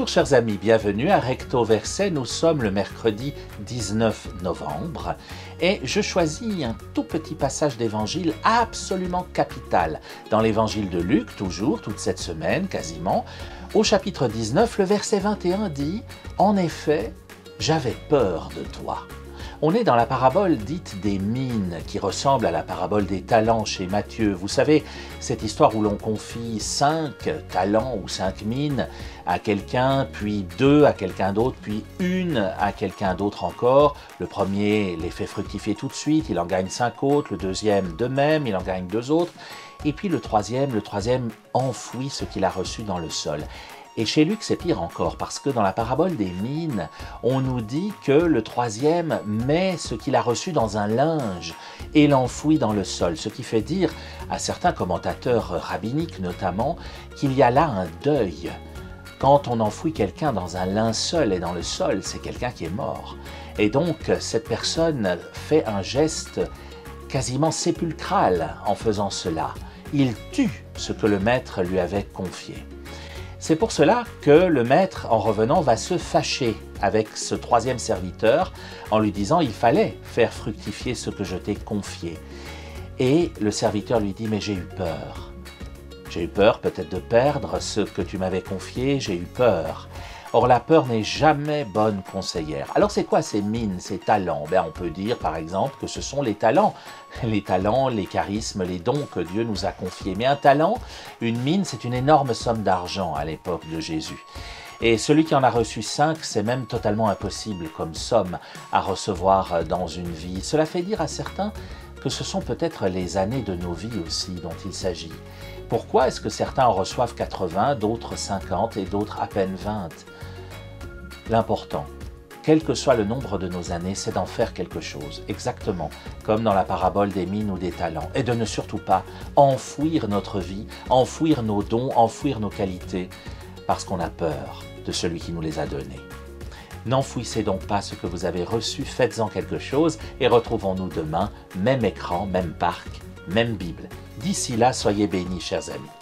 Bonjour chers amis, bienvenue à Recto Verset. Nous sommes le mercredi 19 novembre et je choisis un tout petit passage d'évangile absolument capital. Dans l'évangile de Luc, toujours, toute cette semaine quasiment, au chapitre 19, le verset 21 dit « En effet, j'avais peur de toi ». On est dans la parabole dite des mines, qui ressemble à la parabole des talents chez Matthieu. Vous savez, cette histoire où l'on confie 5 talents ou 5 mines à quelqu'un, puis 2 à quelqu'un d'autre, puis 1 à quelqu'un d'autre encore. Le premier les fait fructifier tout de suite, il en gagne 5 autres, le deuxième de même, il en gagne 2 autres, et puis le troisième enfouit ce qu'il a reçu dans le sol. Et chez Luc, c'est pire encore, parce que dans la parabole des mines, on nous dit que le troisième met ce qu'il a reçu dans un linge et l'enfouit dans le sol, ce qui fait dire à certains commentateurs rabbiniques notamment qu'il y a là un deuil. Quand on enfouit quelqu'un dans un linceul et dans le sol, c'est quelqu'un qui est mort. Et donc, cette personne fait un geste quasiment sépulcral en faisant cela. Il tue ce que le maître lui avait confié. C'est pour cela que le maître, en revenant, va se fâcher avec ce troisième serviteur en lui disant « Il fallait faire fructifier ce que je t'ai confié ». Et le serviteur lui dit « Mais j'ai eu peur. J'ai eu peur peut-être de perdre ce que tu m'avais confié, j'ai eu peur. » Or, la peur n'est jamais bonne conseillère. Alors, c'est quoi ces mines, ces talents? On peut dire, par exemple, que ce sont les talents, les charismes, les dons que Dieu nous a confiés. Mais un talent, une mine, c'est une énorme somme d'argent à l'époque de Jésus. Et celui qui en a reçu 5, c'est même totalement impossible comme somme à recevoir dans une vie. Cela fait dire à certains que ce sont peut-être les années de nos vies aussi dont il s'agit. Pourquoi est-ce que certains en reçoivent 80, d'autres 50 et d'autres à peine 20? L'important, quel que soit le nombre de nos années, c'est d'en faire quelque chose, exactement comme dans la parabole des mines ou des talents, et de ne surtout pas enfouir notre vie, enfouir nos dons, enfouir nos qualités, parce qu'on a peur de celui qui nous les a donnés. N'enfouissez donc pas ce que vous avez reçu, faites-en quelque chose, et retrouvons-nous demain, même écran, même parc, même Bible. D'ici là, soyez bénis, chers amis.